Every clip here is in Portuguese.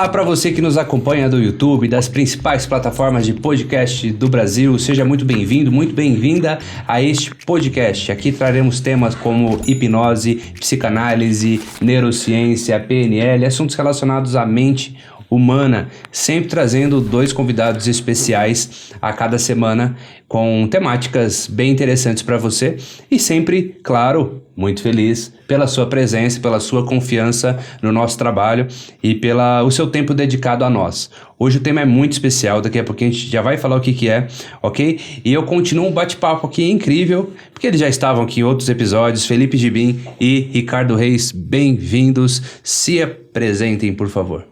Olá para você que nos acompanha do YouTube, das principais plataformas de podcast do Brasil. Seja muito bem-vindo, muito bem-vinda a este podcast. Aqui traremos temas como hipnose, psicanálise, neurociência, PNL, assuntos relacionados à mente humana, sempre trazendo 2 convidados especiais a cada semana com temáticas bem interessantes para você e sempre, claro, muito feliz pela sua presença, pela sua confiança no nosso trabalho e pelo seu tempo dedicado a nós. Hoje o tema é muito especial, daqui a pouquinho a gente já vai falar o que é, ok? E eu continuo um bate-papo aqui incrível, porque eles já estavam aqui em outros episódios, Felipe Gibim e Ricardo Reis, bem-vindos, se apresentem, por favor.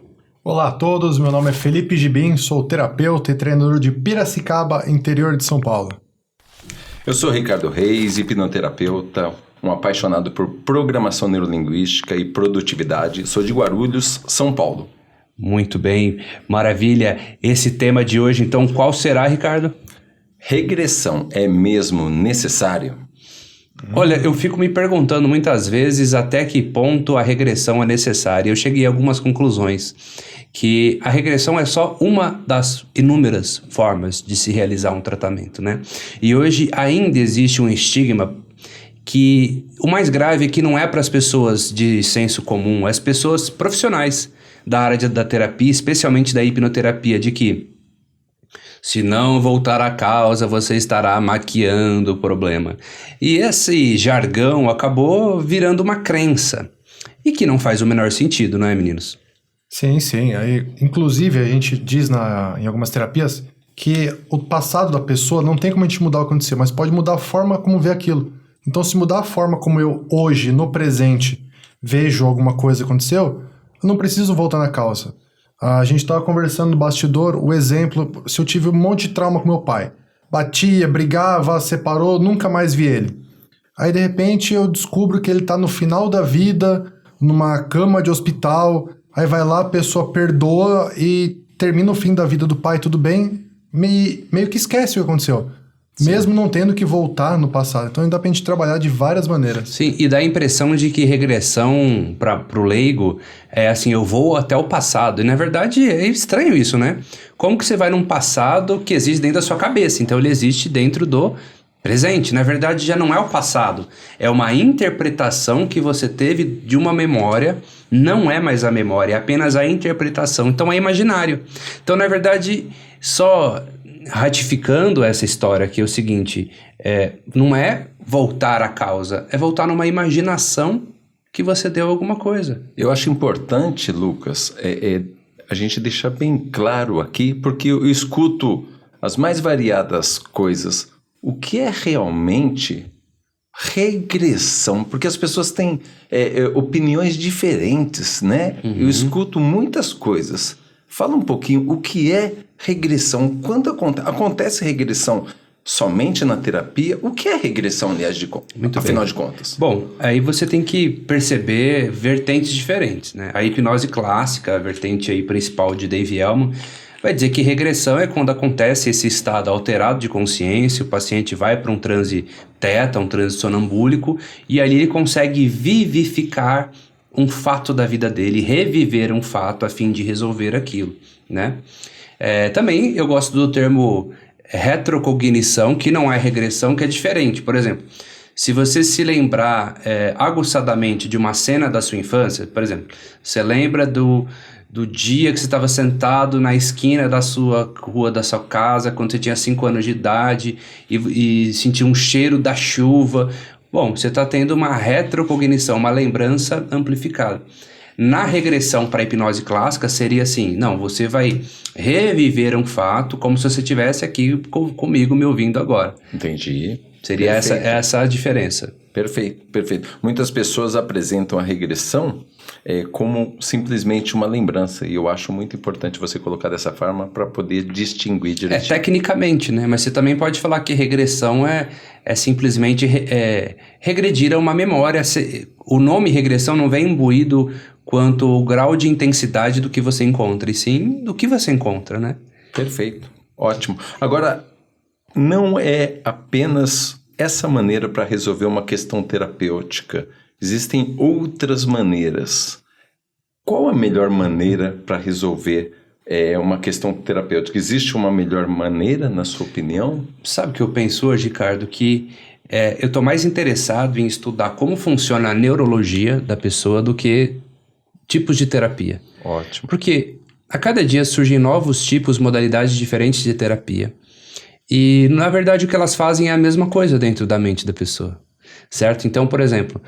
Olá a todos, meu nome é Felipe Gibim, sou terapeuta e treinador de Piracicaba, interior de São Paulo. Eu sou Ricardo Reis, hipnoterapeuta, um apaixonado por programação neurolinguística e produtividade. Sou de Guarulhos, São Paulo. Muito bem, maravilha. Esse tema de hoje, então, qual será, Ricardo? Regressão é mesmo necessário? Olha, eu fico me perguntando muitas vezes até que ponto a regressão é necessária. Eu cheguei a algumas conclusões, que a regressão é só uma das inúmeras formas de se realizar um tratamento, né? E hoje ainda existe um estigma que o mais grave é que não é para as pessoas de senso comum, é as pessoas profissionais da área da terapia, especialmente da hipnoterapia, de que se não voltar à causa, você estará maquiando o problema. E esse jargão acabou virando uma crença. E que não faz o menor sentido, não é, meninos? Sim. Aí, inclusive, a gente diz em algumas terapias que o passado da pessoa não tem como a gente mudar o que aconteceu, mas pode mudar a forma como vê aquilo. Então, se mudar a forma como eu hoje, no presente, vejo alguma coisa que aconteceu, eu não preciso voltar na causa. A gente estava conversando no bastidor, o exemplo, se eu tive um monte de trauma com meu pai. Batia, brigava, separou, nunca mais vi ele. Aí, de repente, eu descubro que ele está no final da vida, numa cama de hospital. Aí vai lá, a pessoa perdoa e termina o fim da vida do pai, tudo bem, meio que esquece o que aconteceu. Sim. Mesmo não tendo que voltar no passado. Então dá pra gente trabalhar de várias maneiras. Sim, e dá a impressão de que regressão pro leigo é assim, eu vou até o passado. E na verdade é estranho isso, né? Como que você vai num passado que existe dentro da sua cabeça? Então ele existe dentro do presente. Na verdade já não é o passado. É uma interpretação que você teve de uma memória. Não é mais a memória, é apenas a interpretação. Então é imaginário. Então na verdade só ratificando essa história que é o seguinte, não é voltar à causa, é voltar numa imaginação que você deu alguma coisa. Eu acho importante, Lucas, a gente deixar bem claro aqui, porque eu escuto as mais variadas coisas. O que é realmente regressão? Porque as pessoas têm opiniões diferentes, né? Uhum. Eu escuto muitas coisas. Fala um pouquinho o que é regressão. Quando acontece regressão somente na terapia, o que é regressão, aliás, afinal de contas? Bom, aí você tem que perceber vertentes diferentes, né? A hipnose clássica, a vertente aí principal de Dave Elman, vai dizer que regressão é quando acontece esse estado alterado de consciência, o paciente vai para um transe teta, um transe sonambúlico, e ali ele consegue vivificar um fato da vida dele, reviver um fato a fim de resolver aquilo, né? Também eu gosto do termo retrocognição, que não é regressão, que é diferente. Por exemplo, se você se lembrar aguçadamente de uma cena da sua infância, por exemplo, você lembra do dia que você estava sentado na esquina da sua rua, da sua casa, quando você tinha 5 anos de idade e sentiu um cheiro da chuva. Bom, você está tendo uma retrocognição, uma lembrança amplificada. Na regressão para a hipnose clássica seria assim, não, você vai reviver um fato como se você estivesse aqui comigo me ouvindo agora. Entendi. Seria essa a diferença. Perfeito. Muitas pessoas apresentam a regressão como simplesmente uma lembrança, e eu acho muito importante você colocar dessa forma para poder distinguir direitinho. Tecnicamente, né? Mas você também pode falar que regressão é simplesmente regredir a uma memória. O nome regressão não vem imbuído quanto o grau de intensidade do que você encontra, e sim do que você encontra, né? Perfeito, ótimo. Agora, não é apenas essa maneira para resolver uma questão terapêutica. Existem outras maneiras. Qual a melhor maneira para resolver uma questão terapêutica? Existe uma melhor maneira, na sua opinião? Sabe o que eu penso hoje, Ricardo? Que eu estou mais interessado em estudar como funciona a neurologia da pessoa do que tipos de terapia. Ótimo. Porque a cada dia surgem novos tipos, modalidades diferentes de terapia. E, na verdade, o que elas fazem é a mesma coisa dentro da mente da pessoa. Certo? Então, por exemplo,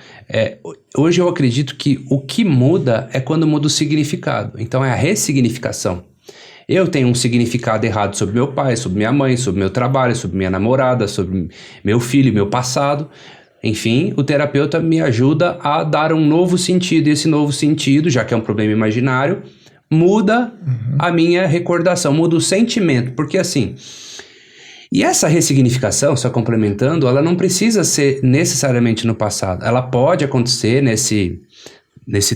hoje eu acredito que o que muda é quando muda o significado. Então, é a ressignificação. Eu tenho um significado errado sobre meu pai, sobre minha mãe, sobre meu trabalho, sobre minha namorada, sobre meu filho, meu passado. Enfim, o terapeuta me ajuda a dar um novo sentido. E esse novo sentido, já que é um problema imaginário, muda a minha recordação, muda o sentimento. Porque assim... E essa ressignificação, só complementando, ela não precisa ser necessariamente no passado. Ela pode acontecer nesse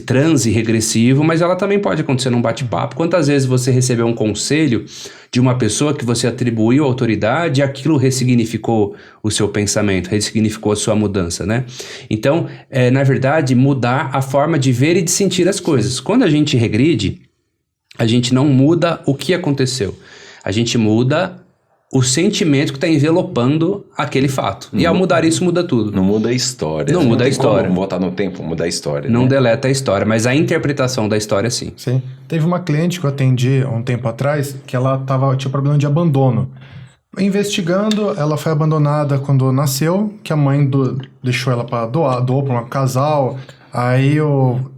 transe regressivo, mas ela também pode acontecer num bate-papo. Quantas vezes você recebeu um conselho de uma pessoa que você atribuiu autoridade e aquilo ressignificou o seu pensamento, ressignificou a sua mudança, né? Então, na verdade, mudar a forma de ver e de sentir as coisas. Quando a gente regride, a gente não muda o que aconteceu. A gente muda o sentimento que está envelopando aquele fato. E ao mudar isso, muda tudo. Não muda a história. Não muda a história. Como voltar no tempo, mudar a história. Não né? deleta a história, mas a interpretação da história, sim. Sim. Teve uma cliente que eu atendi há um tempo atrás, que ela tinha problema de abandono. Investigando, ela foi abandonada quando nasceu, que a mãe deixou ela para doou para um casal, aí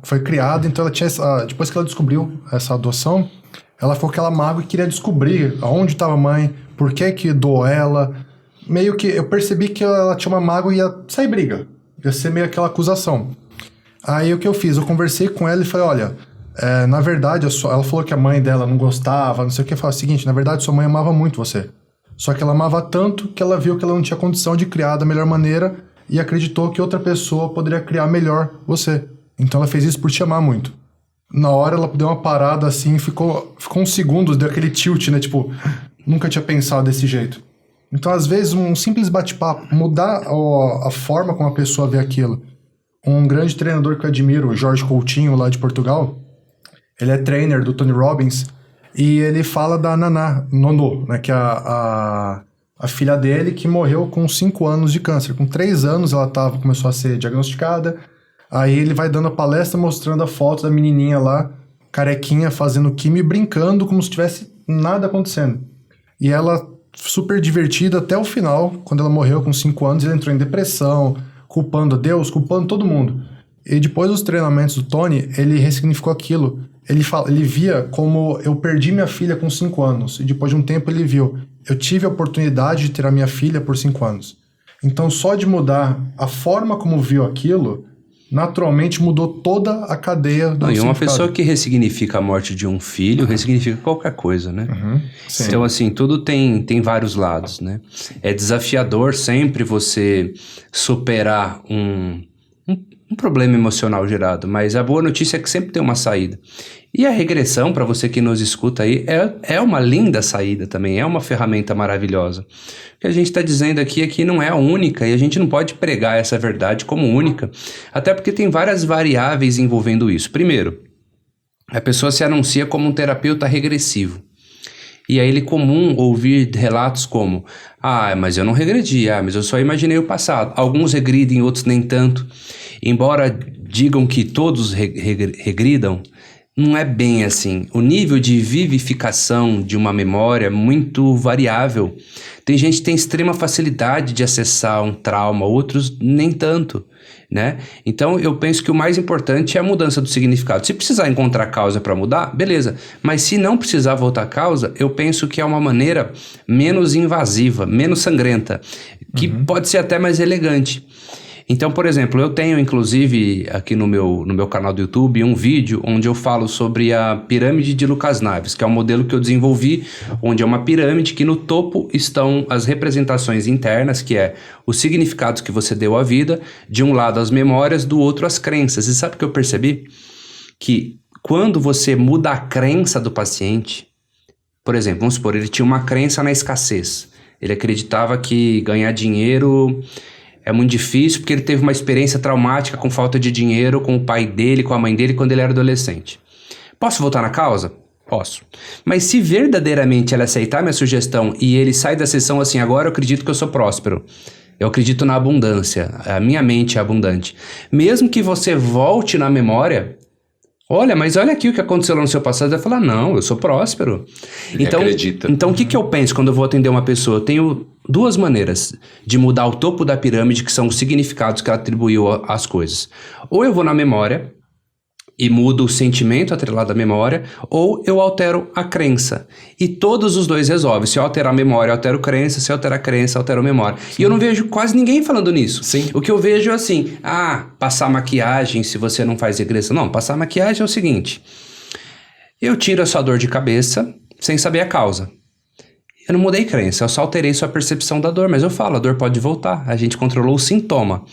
foi criada, então ela tinha depois que ela descobriu essa adoção, ela ficou com aquela mágoa e queria descobrir aonde estava a mãe, por que doou ela. Meio que eu percebi que ela tinha uma mágoa e ia sair briga. Ia ser meio aquela acusação. Aí o que eu fiz? Eu conversei com ela e falei, olha, na verdade, ela falou que a mãe dela não gostava, não sei o que. Eu falei o seguinte, na verdade, sua mãe amava muito você. Só que ela amava tanto que ela viu que ela não tinha condição de criar da melhor maneira e acreditou que outra pessoa poderia criar melhor você. Então ela fez isso por te amar muito. Na hora ela deu uma parada assim, ficou uns segundos, deu aquele tilt, né? Tipo, nunca tinha pensado desse jeito. Então, às vezes, um simples bate-papo, mudar a forma como a pessoa vê aquilo. Um grande treinador que eu admiro, o Jorge Coutinho, lá de Portugal, ele é trainer do Tony Robbins, e ele fala da Naná, Nono, né? Que é a filha dele, que morreu com 5 anos de câncer. Com 3 anos ela começou a ser diagnosticada. Aí ele vai dando a palestra mostrando a foto da menininha lá, carequinha, fazendo quimio e brincando como se tivesse nada acontecendo. E ela, super divertida até o final, quando ela morreu com 5 anos, ela entrou em depressão, culpando Deus, culpando todo mundo. E depois dos treinamentos do Tony, ele ressignificou aquilo. Ele via como eu perdi minha filha com 5 anos. E depois de um tempo ele viu, eu tive a oportunidade de ter a minha filha por 5 anos. Então só de mudar a forma como viu aquilo, naturalmente mudou toda a cadeia do significado. E uma pessoa que ressignifica a morte de um filho, ressignifica qualquer coisa, né? Então, assim, tudo tem vários lados, né? É desafiador sempre você superar um problema emocional gerado, mas a boa notícia é que sempre tem uma saída. E a regressão, para você que nos escuta aí, é uma linda saída também, é uma ferramenta maravilhosa. O que a gente está dizendo aqui é que não é a única, e a gente não pode pregar essa verdade como única, até porque tem várias variáveis envolvendo isso. Primeiro, a pessoa se anuncia como um terapeuta regressivo. E aí é comum ouvir relatos como, mas eu não regredi, mas eu só imaginei o passado. Alguns regridem, outros nem tanto. Embora digam que todos regridam, não é bem assim. O nível de vivificação de uma memória é muito variável. Tem gente que tem extrema facilidade de acessar um trauma, outros nem tanto, né? Então eu penso que o mais importante é a mudança do significado. Se precisar encontrar causa para mudar, beleza. Mas se não precisar voltar à causa, eu penso que é uma maneira menos invasiva, menos sangrenta, que pode ser até mais elegante. Então, por exemplo, eu tenho inclusive aqui no meu canal do YouTube um vídeo onde eu falo sobre a pirâmide de Lucas Naves, que é um modelo que eu desenvolvi, onde é uma pirâmide que no topo estão as representações internas, que é os significados que você deu à vida, de um lado as memórias, do outro as crenças. E sabe o que eu percebi? Que quando você muda a crença do paciente, por exemplo, vamos supor, ele tinha uma crença na escassez. Ele acreditava que ganhar dinheiro é muito difícil porque ele teve uma experiência traumática com falta de dinheiro com o pai dele, com a mãe dele, quando ele era adolescente. Posso voltar na causa? Posso. Mas se verdadeiramente ela aceitar minha sugestão e ele sai da sessão assim, agora eu acredito que eu sou próspero. Eu acredito na abundância. A minha mente é abundante. Mesmo que você volte na memória, mas olha aqui o que aconteceu lá no seu passado. Você vai falar, não, eu sou próspero. Ele acredita. Então o que eu penso quando eu vou atender uma pessoa? Eu tenho duas maneiras de mudar o topo da pirâmide, que são os significados que ela atribuiu às coisas. Ou eu vou na memória e mudo o sentimento atrelado à memória, ou eu altero a crença. E todos os dois resolvem. Se eu alterar a memória, eu altero a crença. Se eu alterar a crença, eu altero a memória. Sim. E eu não vejo quase ninguém falando nisso. Sim. O que eu vejo é assim, passar maquiagem se você não faz regressão. Não, passar maquiagem é o seguinte, eu tiro a sua dor de cabeça sem saber a causa. Eu não mudei crença, eu só alterei sua percepção da dor, mas eu falo, a dor pode voltar, a gente controlou o sintoma.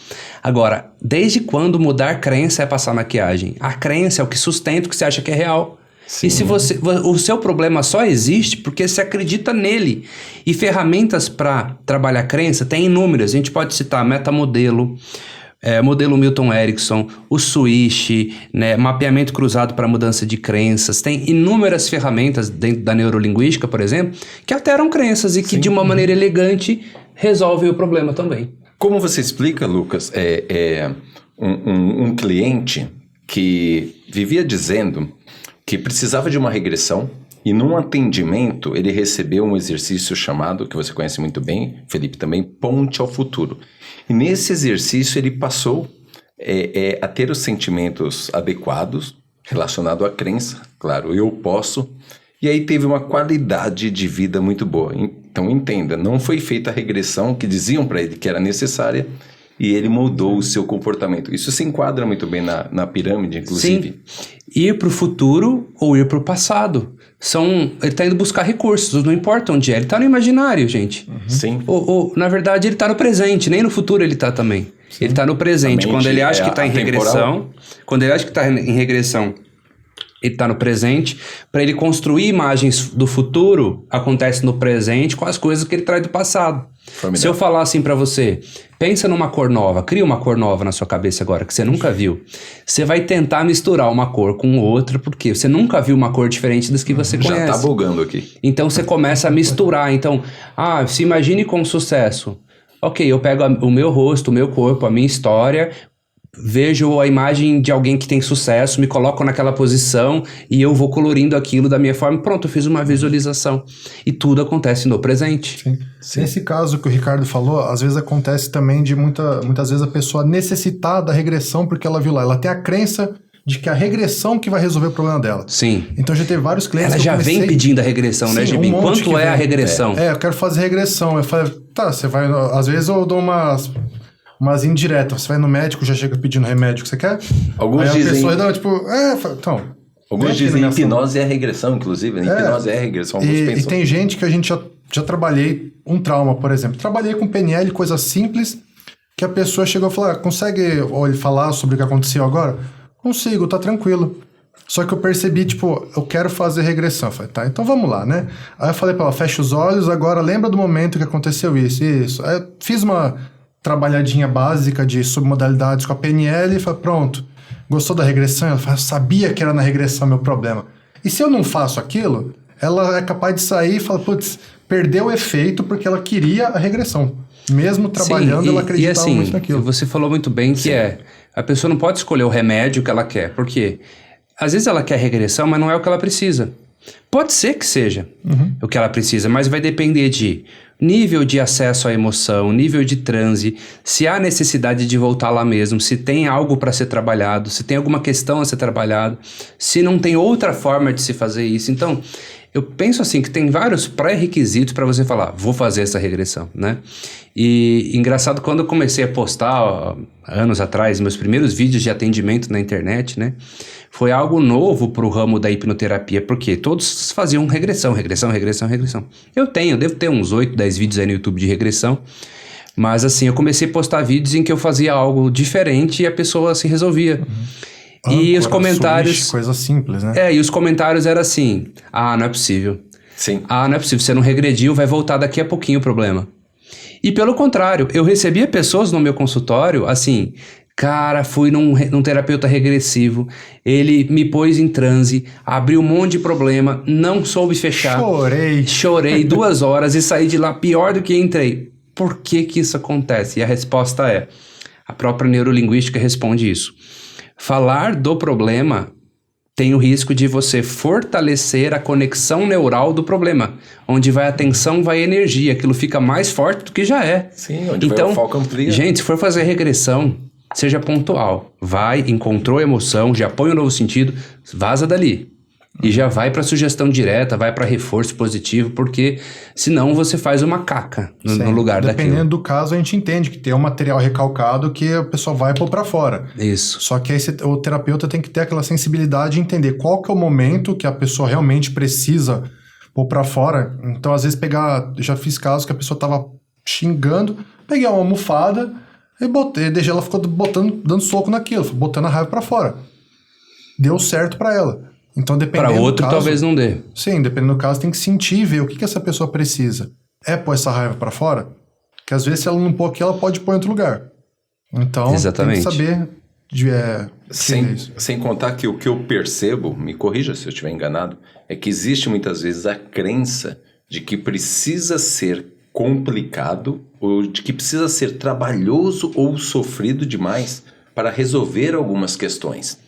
Agora, desde quando mudar crença é passar maquiagem? A crença é o que sustenta o que você acha que é real. Sim. E se o seu problema só existe porque você acredita nele. E ferramentas para trabalhar crença tem inúmeras, a gente pode citar metamodelo, modelo Milton Erickson, o Swish, né, mapeamento cruzado para mudança de crenças. Tem inúmeras ferramentas dentro da neurolinguística, por exemplo, que alteram crenças e que de uma maneira elegante resolvem o problema também. Como você explica, Lucas, um cliente que vivia dizendo que precisava de uma regressão e num atendimento ele recebeu um exercício chamado, que você conhece muito bem, Felipe também, Ponte ao Futuro. E nesse exercício ele passou a ter os sentimentos adequados relacionados à crença, claro, eu posso, e aí teve uma qualidade de vida muito boa. Então entenda, não foi feita a regressão que diziam para ele que era necessária e ele mudou o seu comportamento. Isso se enquadra muito bem na pirâmide, inclusive. Sim, ir para o futuro ou ir para o passado. Ele está indo buscar recursos, não importa onde é. Ele está no imaginário, gente. Sim. Na verdade, ele está no presente, nem no futuro ele está também. Sim. Ele está no presente. Quando ele acha que está em regressão, ele está no presente. Para ele construir imagens do futuro, acontece no presente com as coisas que ele traz do passado. Formidável. Se eu falar assim para você, pensa numa cor nova, cria uma cor nova na sua cabeça agora, que você nunca viu. Você vai tentar misturar uma cor com outra, porque você nunca viu uma cor diferente das que você conhece. Já tá bugando aqui. Então você começa a misturar. Então, se imagine com sucesso. Ok, eu pego o meu rosto, o meu corpo, a minha história, vejo a imagem de alguém que tem sucesso, me coloco naquela posição e eu vou colorindo aquilo da minha forma. Pronto, eu fiz uma visualização. E tudo acontece no presente. Sim. Nesse caso que o Ricardo falou, às vezes acontece também de muitas vezes a pessoa necessitar da regressão porque ela viu lá. Ela tem a crença de que é a regressão que vai resolver o problema dela. Sim. Então já teve vários clientes. Ela já vem pedindo a regressão, né, Gibim? Quanto é a regressão? Eu quero fazer regressão. Eu falei, você vai... Às vezes eu dou umas indiretas. Você vai no médico, já chega pedindo remédio que você quer. Alguns aí dizem... a pessoa, então... Alguns dizem hipnose é regressão, inclusive. Hipnose é regressão. E tem gente que a gente já trabalhei um trauma, por exemplo. Trabalhei com PNL, coisa simples, que a pessoa chegou e falou, consegue falar sobre o que aconteceu agora? Consigo, tá tranquilo. Só que eu percebi, eu quero fazer regressão. Eu falei, tá, então vamos lá, né? Aí eu falei pra ela, fecha os olhos, agora lembra do momento que aconteceu isso. Aí eu fiz uma trabalhadinha básica de submodalidades com a PNL e falei, pronto, gostou da regressão? Ela falou, eu sabia que era na regressão meu problema. E se eu não faço aquilo, ela é capaz de sair e falar, putz, perdeu o efeito porque ela queria a regressão. Mesmo trabalhando, ela acreditava muito naquilo. Você falou muito bem que a pessoa não pode escolher o remédio que ela quer, porque às vezes ela quer regressão, mas não é o que ela precisa. Pode ser que seja o que ela precisa, mas vai depender de nível de acesso à emoção, nível de transe, se há necessidade de voltar lá mesmo, se tem algo para ser trabalhado, se tem alguma questão a ser trabalhado, se não tem outra forma de se fazer isso. Então, eu penso assim que tem vários pré-requisitos para você falar, vou fazer essa regressão, né? E engraçado, quando eu comecei a postar, anos atrás, meus primeiros vídeos de atendimento na internet, né? Foi algo novo para o ramo da hipnoterapia, porque todos faziam regressão. Eu devo ter uns 8, 10 vídeos aí no YouTube de regressão, mas assim, eu comecei a postar vídeos em que eu fazia algo diferente e a pessoa se resolvia. E os comentários... Coisa simples, né? E os comentários eram assim, não é possível. Sim. Não é possível, você não regrediu, vai voltar daqui a pouquinho o problema. E pelo contrário, eu recebia pessoas no meu consultório, assim, Cara, fui num terapeuta regressivo, ele me pôs em transe, abriu um monte de problema, não soube fechar. Chorei 2 horas e saí de lá pior do que entrei. Por que que isso acontece? E a resposta é, a própria neurolinguística responde isso. Falar do problema tem o risco de você fortalecer a conexão neural do problema. Onde vai a atenção, vai a energia. Aquilo fica mais forte do que já é. Sim, onde vai o foco amplia. Gente, se for fazer regressão, seja pontual. Vai, encontrou a emoção, já põe um novo sentido, vaza dali. E já vai para sugestão direta, vai para reforço positivo, porque senão você faz uma caca no lugar daquilo. Dependendo do caso, a gente entende que tem um material recalcado que a pessoa vai pôr para fora. Isso. Só que aí o terapeuta tem que ter aquela sensibilidade de entender qual que é o momento que a pessoa realmente precisa pôr para fora. Então, às vezes, já fiz casos que a pessoa tava xingando, peguei uma almofada e botei, deixei ela ficou dando soco naquilo, botando a raiva para fora. Deu certo para ela. Então, dependendo para outro, do caso, talvez não dê. Sim, dependendo do caso, tem que sentir e ver o que essa pessoa precisa. É pôr essa raiva para fora? Porque às vezes, se ela não pôr aqui, ela pode pôr em outro lugar. Então, exatamente. Tem que saber sem contar que o que eu percebo, me corrija se eu estiver enganado, é que existe muitas vezes a crença de que precisa ser complicado ou de que precisa ser trabalhoso ou sofrido demais para resolver algumas questões.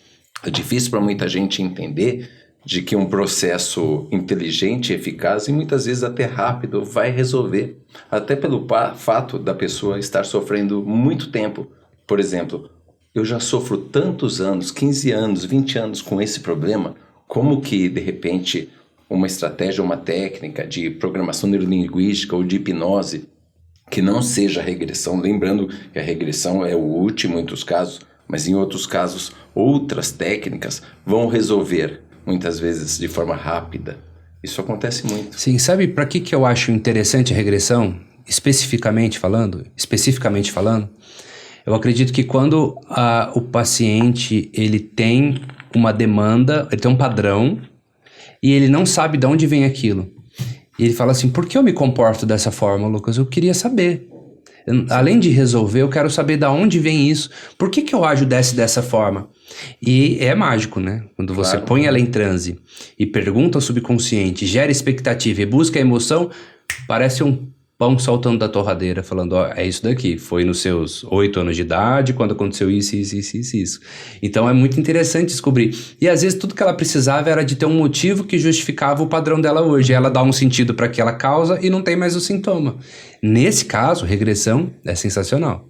É difícil para muita gente entender de que um processo inteligente e eficaz e muitas vezes até rápido vai resolver. Até pelo fato da pessoa estar sofrendo muito tempo. Por exemplo, eu já sofro tantos anos, 15 anos, 20 anos com esse problema, como que de repente uma estratégia, uma técnica de programação neurolinguística ou de hipnose que não seja regressão, lembrando que a regressão é o último entre os casos, mas em outros casos, outras técnicas vão resolver, muitas vezes de forma rápida. Isso acontece muito. Sim, sabe para que eu acho interessante a regressão? Especificamente falando, eu acredito que quando o paciente ele tem uma demanda, ele tem um padrão e ele não sabe de onde vem aquilo. E ele fala assim, por que eu me comporto dessa forma, Lucas? Eu queria saber. Além de resolver, eu quero saber de onde vem isso. Por que eu ajo dessa forma? E é mágico, né? Quando você põe ela em transe e pergunta ao subconsciente, gera expectativa e busca a emoção, parece um pão saltando da torradeira, falando, ó, é isso daqui. Foi nos seus 8 anos de idade, quando aconteceu isso. Então é muito interessante descobrir. E às vezes tudo que ela precisava era de ter um motivo que justificava o padrão dela hoje. Ela dá um sentido para aquela causa e não tem mais o sintoma. Nesse caso, regressão é sensacional.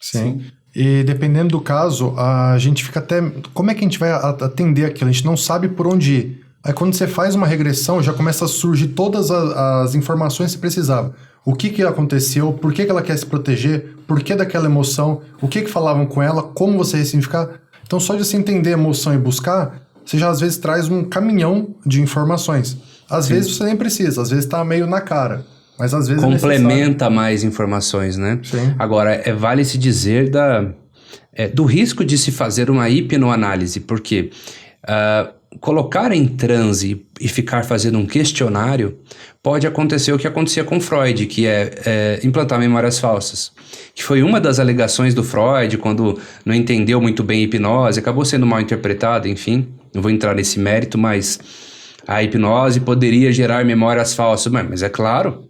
Sim. E dependendo do caso, a gente fica até... Como é que a gente vai atender aquilo? A gente não sabe por onde ir. Aí quando você faz uma regressão, já começa a surgir todas as informações que você precisava. O que aconteceu, por que ela quer se proteger, por que daquela emoção, o que falavam com ela, como você ressignificar. Então só de você entender a emoção e buscar, você já às vezes traz um caminhão de informações. Às vezes você nem precisa, às vezes está meio na cara. Mas às vezes complementa mais informações, né? Sim. Agora, vale se dizer do risco de se fazer uma hipnoanálise, porque colocar em transe e ficar fazendo um questionário pode acontecer o que acontecia com Freud, que é implantar memórias falsas, que foi uma das alegações do Freud quando não entendeu muito bem a hipnose, acabou sendo mal interpretada, enfim, não vou entrar nesse mérito, mas a hipnose poderia gerar memórias falsas, mas é claro,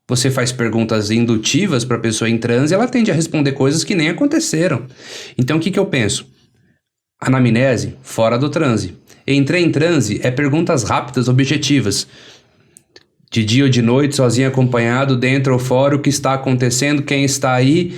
você faz perguntas indutivas para a pessoa em transe, ela tende a responder coisas que nem aconteceram. Então o que eu penso? Anamnese, fora do transe. Entrei em transe é perguntas rápidas, objetivas. De dia ou de noite, sozinho, acompanhado, dentro ou fora, o que está acontecendo, quem está aí,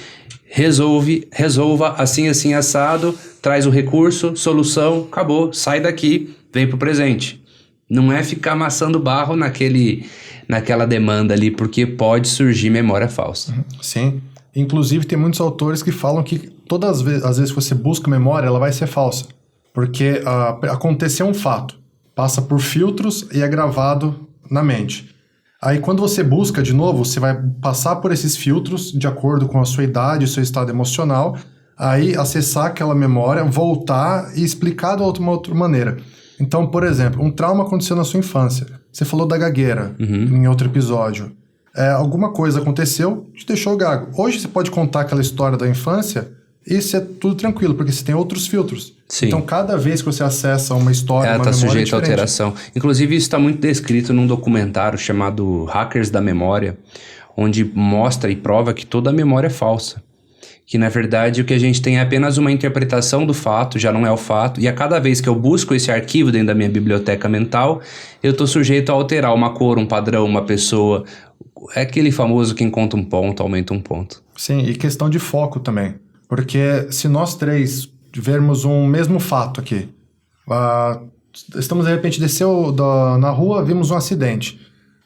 resolva assim, assim, assado, traz o recurso, solução, acabou, sai daqui, vem pro presente. Não é ficar amassando barro naquela demanda ali, porque pode surgir memória falsa. Sim. Inclusive, tem muitos autores que falam que todas as vezes que você busca memória, ela vai ser falsa. Porque aconteceu um fato, passa por filtros e é gravado na mente. Aí quando você busca de novo, você vai passar por esses filtros de acordo com a sua idade, o seu estado emocional, aí acessar aquela memória, voltar e explicar de uma outra maneira. Então, por exemplo, um trauma aconteceu na sua infância. Você falou da gagueira em outro episódio. Alguma coisa aconteceu, te deixou gago. Hoje você pode contar aquela história da infância isso é tudo tranquilo, porque você tem outros filtros. Sim. Então, cada vez que você acessa uma história, Ela uma está memória sujeita a diferente. alteração. Inclusive, isso está muito descrito num documentário chamado Hackers da Memória, onde mostra e prova que toda a memória é falsa. Que, na verdade, o que a gente tem é apenas uma interpretação do fato, já não é o fato. E a cada vez que eu busco esse arquivo dentro da minha biblioteca mental, eu estou sujeito a alterar uma cor, um padrão, uma pessoa. É aquele famoso quem conta um ponto, aumenta um ponto. Sim, e questão de foco também. Porque se nós três vermos um mesmo fato aqui, estamos de repente desceu na rua, vimos um acidente.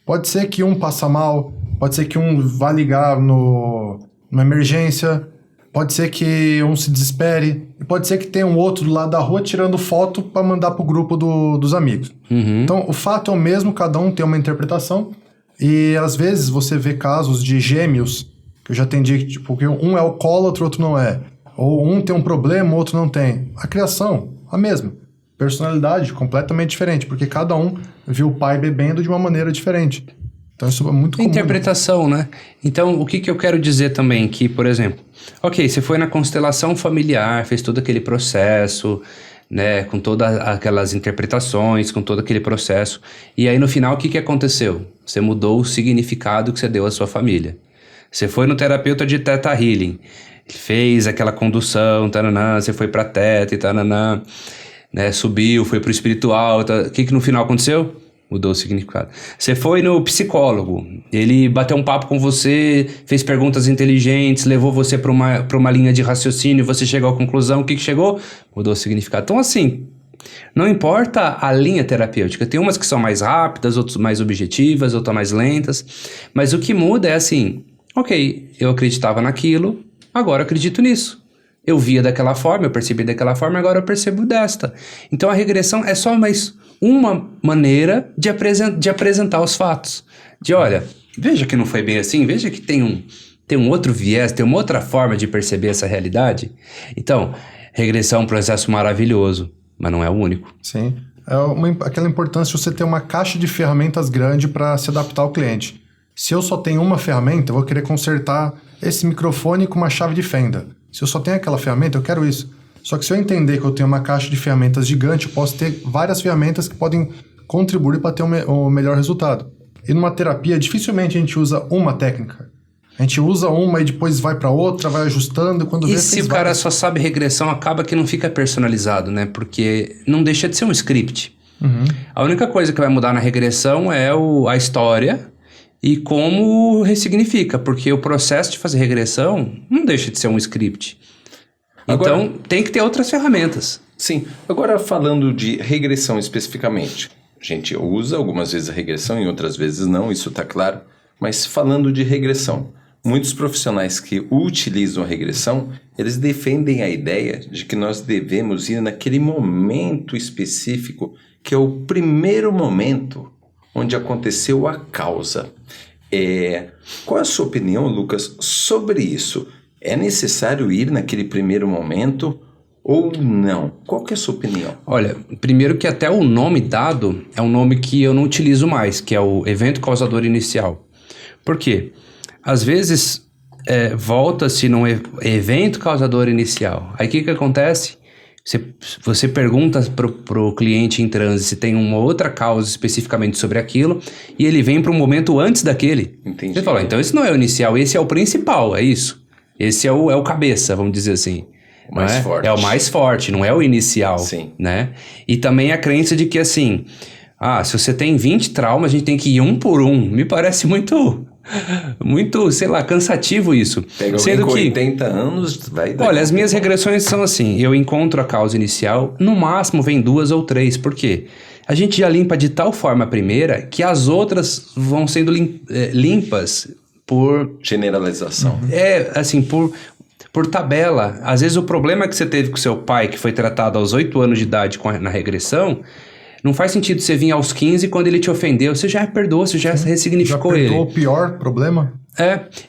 Pode ser que um passa mal, pode ser que um vá ligar numa emergência, pode ser que um se desespere, e pode ser que tenha um outro do lado da rua tirando foto para mandar pro grupo dos amigos. Então, o fato é o mesmo, cada um tem uma interpretação, e às vezes você vê casos de gêmeos, que eu já atendi, tipo, que um é alcoólatra, outro não é. Ou um tem um problema, o outro não tem. A criação, a mesma. Personalidade completamente diferente, porque cada um viu o pai bebendo de uma maneira diferente. Então isso é muito comum. Interpretação, né? Então, o que eu quero dizer também que, por exemplo, ok, você foi na constelação familiar, fez todo aquele processo, né, com todas aquelas interpretações, com todo aquele processo, e aí no final o que aconteceu? Você mudou o significado que você deu à sua família. Você foi no terapeuta de Theta Healing, fez aquela condução, taranã, você foi pra Theta e taranã, né, subiu, foi pro espiritual, o que no final aconteceu? Mudou o significado. Você foi no psicólogo, ele bateu um papo com você, fez perguntas inteligentes, levou você para uma linha de raciocínio, você chegou à conclusão, o que chegou? Mudou o significado. Então assim, não importa a linha terapêutica, tem umas que são mais rápidas, outras mais objetivas, outras mais lentas, mas o que muda é assim, ok, eu acreditava naquilo, agora eu acredito nisso. Eu via daquela forma, eu percebi daquela forma, agora eu percebo desta. Então a regressão é só mais uma maneira de apresentar os fatos. De olha, veja que não foi bem assim, veja que tem um outro viés, tem uma outra forma de perceber essa realidade. Então, regressão é um processo maravilhoso, mas não é o único. Sim. Aquela importância de você ter uma caixa de ferramentas grande para se adaptar ao cliente. Se eu só tenho uma ferramenta, eu vou querer consertar esse microfone com uma chave de fenda. Se eu só tenho aquela ferramenta, eu quero isso. Só que se eu entender que eu tenho uma caixa de ferramentas gigante, eu posso ter várias ferramentas que podem contribuir para ter o melhor resultado. E numa terapia, dificilmente a gente usa uma técnica. A gente usa uma e depois vai para outra, vai ajustando. Quando e se o cara só sabe regressão, acaba que não fica personalizado, né? Porque não deixa de ser um script. A única coisa que vai mudar na regressão é a história e como ressignifica, porque o processo de fazer regressão não deixa de ser um script. Agora, então, tem que ter outras ferramentas. Sim. Agora, falando de regressão especificamente, a gente usa algumas vezes a regressão e outras vezes não, isso está claro. Mas falando de regressão, muitos profissionais que utilizam a regressão, eles defendem a ideia de que nós devemos ir naquele momento específico, que é o primeiro momento onde aconteceu a causa. Qual é a sua opinião, Lucas, sobre isso? É necessário ir naquele primeiro momento ou não? Qual que é a sua opinião? Olha, primeiro que até o nome dado é um nome que eu não utilizo mais, que é o evento causador inicial. Por quê? Às vezes volta-se num evento causador inicial. Aí o que acontece? Você pergunta pro cliente em transe se tem uma outra causa especificamente sobre aquilo e ele vem para um momento antes daquele. Entendi. Você fala, então esse não é o inicial, esse é o principal, é isso. Esse é o cabeça, vamos dizer assim. O mais forte. É o mais forte, não é o inicial. Sim. Né? E também a crença de que assim, se você tem 20 traumas, a gente tem que ir um por um. Me parece muito, sei lá, cansativo isso. Pega alguém com 80 anos, vai dar... Olha, as minhas regressões são assim, eu encontro a causa inicial, no máximo vem 2 ou 3, por quê? A gente já limpa de tal forma a primeira que as outras vão sendo limpas por... generalização. Assim, por tabela. Às vezes o problema que você teve com seu pai, que foi tratado aos 8 anos de idade na regressão, não faz sentido você vir aos 15 quando ele te ofendeu, você já perdoou, você já ressignificou ele. Já perdoou o pior problema?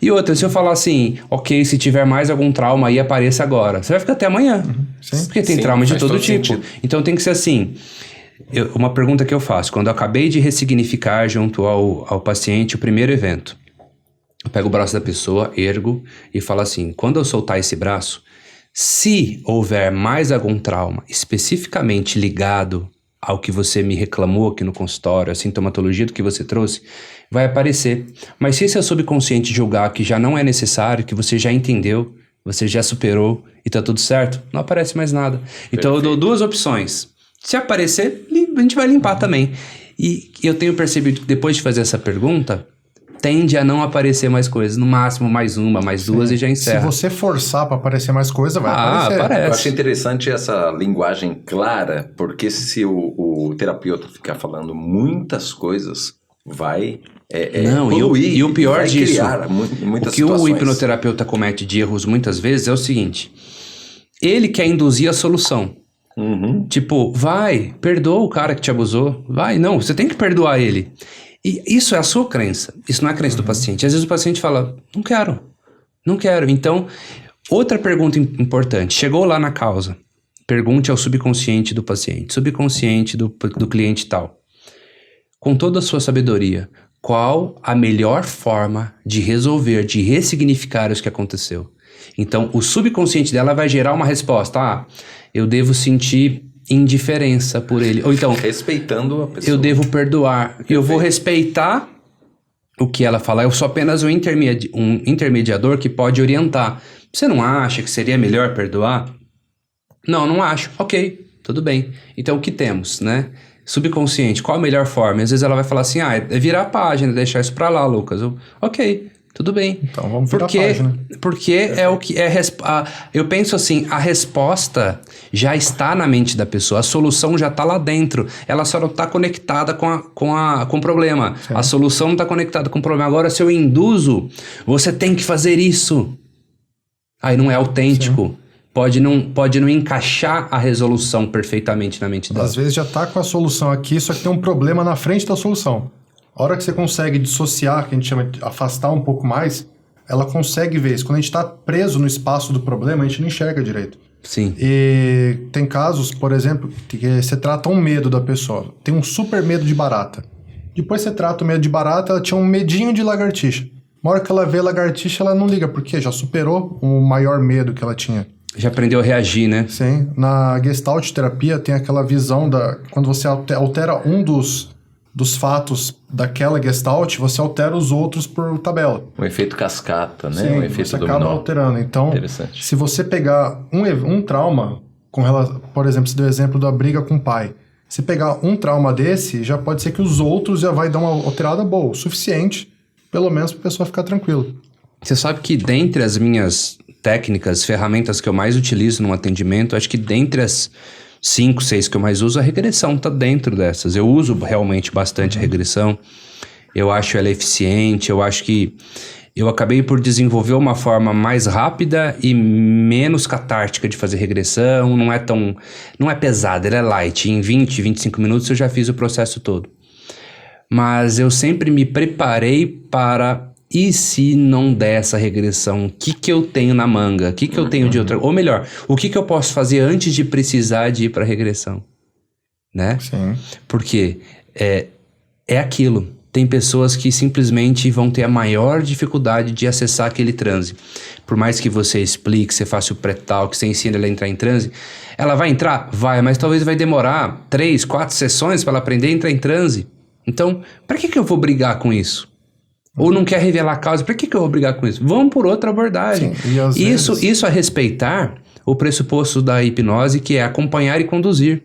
E outra, se eu falar assim, ok, se tiver mais algum trauma aí, apareça agora. Você vai ficar até amanhã. Sim. Porque tem trauma de todo tipo. Sentido. Então tem que ser assim. Uma pergunta que eu faço, quando eu acabei de ressignificar junto ao paciente o primeiro evento, eu pego o braço da pessoa, ergo e falo assim, quando eu soltar esse braço, Se houver mais algum trauma especificamente ligado ao que você me reclamou aqui no consultório, a sintomatologia do que você trouxe, vai aparecer. Mas se seu subconsciente julgar que já não é necessário, que você já entendeu, você já superou e tá tudo certo, não aparece mais nada. Então eu dou duas opções. Se aparecer, a gente vai limpar também. E eu tenho percebido que depois de fazer essa pergunta, tende a não aparecer mais coisas. No máximo, mais uma, mais duas e já encerra. Se você forçar para aparecer mais coisa, vai aparecer. Aparece. Eu acho interessante essa linguagem clara, porque se o terapeuta ficar falando muitas coisas, vai poluir. E o pior vai disso, criar muitas o que situações. o hipnoterapeuta comete de erros muitas vezes é o seguinte: ele quer induzir a solução. Tipo, vai, perdoa o cara que te abusou. Vai, não, você tem que perdoar ele. E isso é a sua crença. Isso não é a crença do paciente. Às vezes o paciente fala, não quero. Então, outra pergunta importante. Chegou lá na causa. Pergunte ao subconsciente do paciente. Subconsciente do cliente tal. Com toda a sua sabedoria, qual a melhor forma de resolver, de ressignificar isso que aconteceu? Então, o subconsciente dela vai gerar uma resposta. Eu devo sentir indiferença por ele. Ou então, respeitando a pessoa. Eu devo perdoar. Eu vou respeitar o que ela fala. Eu sou apenas um intermediador que pode orientar. Você não acha que seria melhor perdoar? Não acho. Ok, tudo bem. Então, o que temos, né? Subconsciente, qual a melhor forma? Às vezes ela vai falar assim, é virar a página, deixar isso pra lá, Lucas. Ok, tudo bem. Então vamos virar a página. Porque é o que é... eu penso assim, a resposta já está na mente da pessoa, a solução já está lá dentro. Ela só não está conectada com o problema. Sim. A solução não está conectada com o problema. Agora, se eu induzo, você tem que fazer isso. Aí não é autêntico. Sim. Pode não encaixar a resolução perfeitamente na mente dela. Às vezes já está com a solução aqui, só que tem um problema na frente da solução. A hora que você consegue dissociar, que a gente chama de afastar um pouco mais, ela consegue ver isso. Quando a gente está preso no espaço do problema, a gente não enxerga direito. Sim. E tem casos, por exemplo, que você trata um medo da pessoa. Tem um super medo de barata. Depois você trata o medo de barata, ela tinha um medinho de lagartixa. Uma hora que ela vê lagartixa, ela não liga, porque já superou o maior medo que ela tinha. Já aprendeu a reagir, né? Sim. Na Gestalt terapia tem aquela visão quando você altera um dos fatos daquela Gestalt, você altera os outros por tabela. O efeito cascata, né? Sim, o efeito você dominó. acaba alterando. Então, se você pegar um trauma, por exemplo, você deu o exemplo da briga com o pai. Se pegar um trauma desse, já pode ser que os outros já vai dar uma alterada boa, o suficiente, pelo menos para a pessoa ficar tranquila. Você sabe que dentre as minhas técnicas, ferramentas que eu mais utilizo no atendimento, acho que dentre as 5, 6 que eu mais uso, a regressão está dentro dessas. Eu uso realmente bastante a regressão. Eu acho ela eficiente. Eu acho que eu acabei por desenvolver uma forma mais rápida e menos catártica de fazer regressão. Não é pesada, ela é light. Em 20, 25 minutos eu já fiz o processo todo. Mas eu sempre me preparei para... E se não der essa regressão, o que eu tenho na manga? O que eu tenho de outra... Ou melhor, o que eu posso fazer antes de precisar de ir para a regressão? Né? Sim. Porque é aquilo. Tem pessoas que simplesmente vão ter a maior dificuldade de acessar aquele transe. Por mais que você explique, você faça o pré-tal, que você ensine ela a entrar em transe, ela vai entrar? Vai, mas talvez vai demorar 3, 4 sessões para ela aprender a entrar em transe. Então, para que eu vou brigar com isso? Ou não quer revelar a causa, por que eu vou brigar com isso? Vamos por outra abordagem. Sim, isso a respeitar o pressuposto da hipnose, que é acompanhar e conduzir.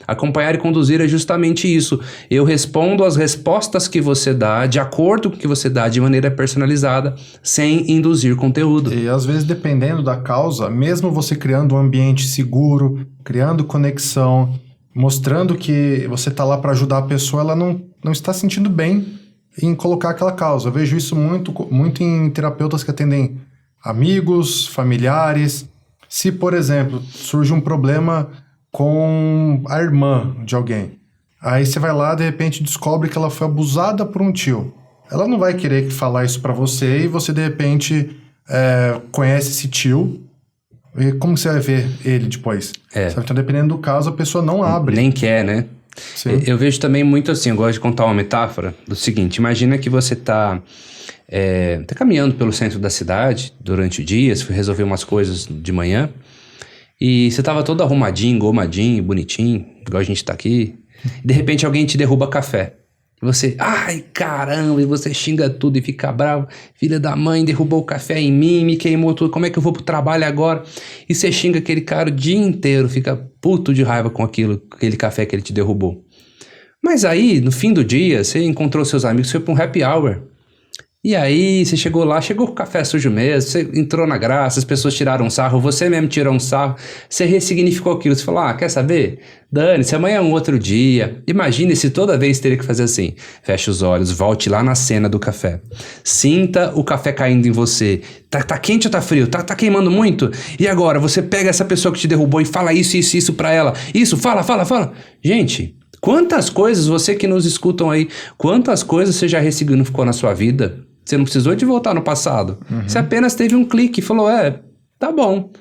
Acompanhar e conduzir é justamente isso. Eu respondo às respostas que você dá, de acordo com o que você dá, de maneira personalizada, sem induzir conteúdo. E às vezes, dependendo da causa, mesmo você criando um ambiente seguro, criando conexão, mostrando que você está lá para ajudar a pessoa, ela não está se sentindo bem em colocar aquela causa. Eu vejo isso muito em terapeutas que atendem amigos, familiares. Se, por exemplo, surge um problema com a irmã de alguém, aí você vai lá, de repente descobre que ela foi abusada por um tio. Ela não vai querer falar isso pra você e você, de repente, conhece esse tio. E como você vai ver ele depois? Então, dependendo do caso, a pessoa não abre. Nem quer, né? Sim. Eu vejo também muito assim, eu gosto de contar uma metáfora do seguinte: imagina que você tá caminhando pelo centro da cidade durante o dia, você foi resolver umas coisas de manhã, e você tava todo arrumadinho, engomadinho, bonitinho, igual a gente tá aqui. E de repente alguém te derruba café. E você, ai caramba, e você xinga tudo e fica bravo. Filha da mãe, derrubou o café em mim, me queimou tudo, como é que eu vou pro trabalho agora? E você xinga aquele cara o dia inteiro, fica puto de raiva com aquele café que ele te derrubou. Mas aí, no fim do dia, você encontrou seus amigos, foi pra um happy hour. E aí, você chegou lá, chegou com o café sujo mesmo, você entrou na graça, as pessoas tiraram um sarro, você mesmo tirou um sarro, você ressignificou aquilo, você falou, quer saber? Dane-se, amanhã é um outro dia. Imagine se toda vez teria que fazer assim. Feche os olhos, volte lá na cena do café. Sinta o café caindo em você. Tá quente ou tá frio? Tá queimando muito? E agora, você pega essa pessoa que te derrubou e fala isso pra ela. Isso, fala. Gente, quantas coisas, você que nos escutam aí, quantas coisas você já ressignificou na sua vida? Você não precisou de voltar no passado. Você apenas teve um clique e falou, tá bom.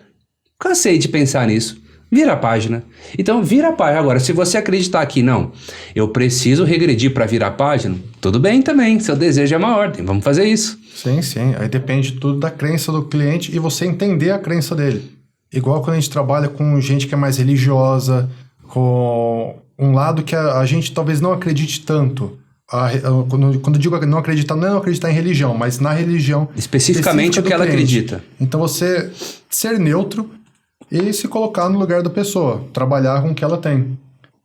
Cansei de pensar nisso. Vira a página. Então, vira a página. Agora, se você acreditar aqui, não, eu preciso regredir para virar a página, tudo bem também. Seu desejo é uma ordem. Vamos fazer isso. Sim. Aí depende tudo da crença do cliente e você entender a crença dele. Igual quando a gente trabalha com gente que é mais religiosa, com um lado que a gente talvez não acredite tanto. Quando eu digo não acreditar, não é não acreditar em religião, mas na religião especificamente o que ela acredita. Então você ser neutro e se colocar no lugar da pessoa, trabalhar com o que ela tem.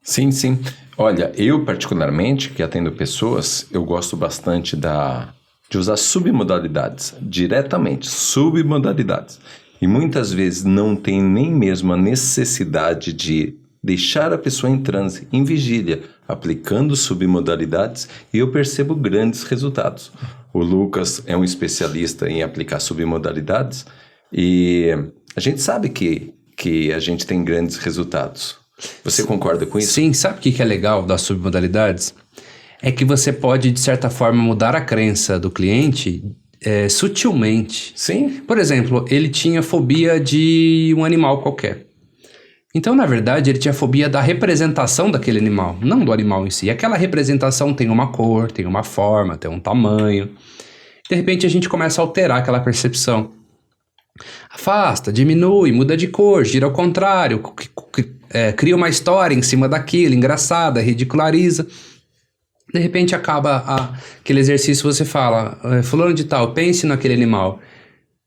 Sim. Olha, eu particularmente, que atendo pessoas, eu gosto bastante de usar submodalidades, diretamente, submodalidades. E muitas vezes não tem nem mesmo a necessidade de deixar a pessoa em transe, em vigília, aplicando submodalidades, e eu percebo grandes resultados. O Lucas é um especialista em aplicar submodalidades e a gente sabe que a gente tem grandes resultados. Você concorda com isso? Sim, sabe o que é legal das submodalidades? É que você pode, de certa forma, mudar a crença do cliente sutilmente. Sim. Por exemplo, ele tinha fobia de um animal qualquer. Então, na verdade, ele tinha fobia da representação daquele animal, não do animal em si. E aquela representação tem uma cor, tem uma forma, tem um tamanho. De repente, a gente começa a alterar aquela percepção. Afasta, diminui, muda de cor, gira ao contrário, cria uma história em cima daquilo, engraçada, ridiculariza. De repente, acaba aquele exercício, você fala, fulano de tal, pense naquele animal.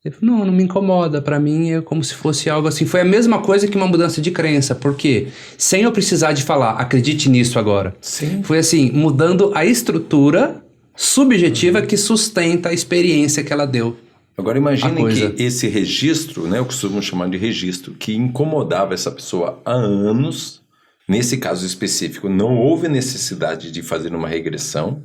Ele falou, não me incomoda, pra mim é como se fosse algo assim. Foi a mesma coisa que uma mudança de crença, porque sem eu precisar de falar, acredite nisso agora. Sim. Foi assim, mudando a estrutura subjetiva que sustenta a experiência que ela deu. Agora imagine que esse registro, né, eu costumo chamar de registro, que incomodava essa pessoa há anos, nesse caso específico, não houve necessidade de fazer uma regressão,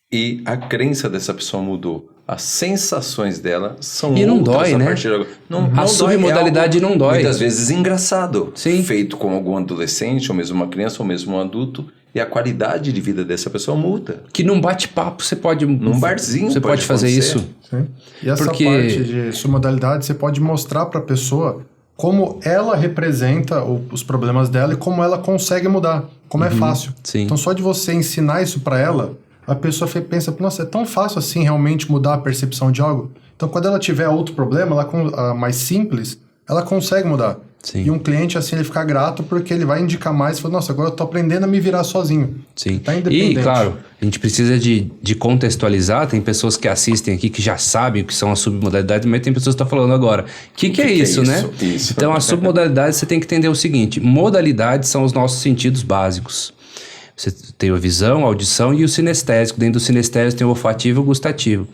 e a crença dessa pessoa mudou. As sensações dela são e não outras dói, a né? partir de agora. A submodalidade não dói. Muitas vezes engraçado. Sim. Feito com algum adolescente, ou mesmo uma criança, ou mesmo um adulto. E a qualidade de vida dessa pessoa muda. Que num bate-papo você pode... Num barzinho você pode fazer isso. Sim. E essa parte de submodalidade você pode mostrar para a pessoa como ela representa os problemas dela e como ela consegue mudar. Como é fácil. Sim. Então só de você ensinar isso para ela, a pessoa pensa, nossa, é tão fácil assim realmente mudar a percepção de algo. Então quando ela tiver outro problema, mais simples, ela consegue mudar. Sim. E um cliente assim, ele fica grato porque ele vai indicar mais e fala, nossa, agora eu tô aprendendo a me virar sozinho. Sim. Tá independente. E, claro, a gente precisa de contextualizar. Tem pessoas que assistem aqui que já sabem o que são as submodalidades, mas tem pessoas que estão falando agora. O que é isso, né? Isso. Então, as submodalidades, você tem que entender o seguinte. Modalidades são os nossos sentidos básicos. Você tem a visão, a audição e o sinestésico. Dentro do sinestésico tem o olfativo e o gustativo.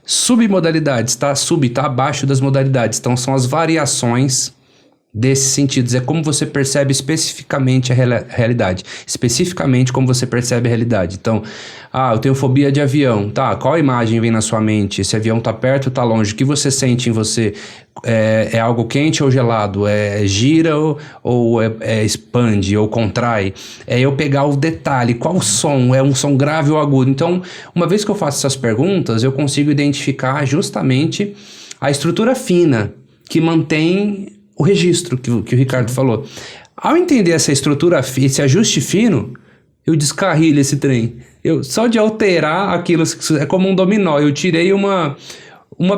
Submodalidades, tá abaixo das modalidades. Então, são as variações desses sentidos. É como você percebe especificamente a realidade. Especificamente como você percebe a realidade. Então, eu tenho fobia de avião. Tá, qual imagem vem na sua mente? Esse avião tá perto ou tá longe? O que você sente em você? É algo quente ou gelado? Gira ou expande ou contrai? É eu pegar o detalhe. Qual o som? É um som grave ou agudo? Então, uma vez que eu faço essas perguntas, eu consigo identificar justamente a estrutura fina que mantém o registro que o Ricardo falou. Ao entender essa estrutura, esse ajuste fino, eu descarrilho esse trem. Só de alterar aquilo, é como um dominó. Eu tirei uma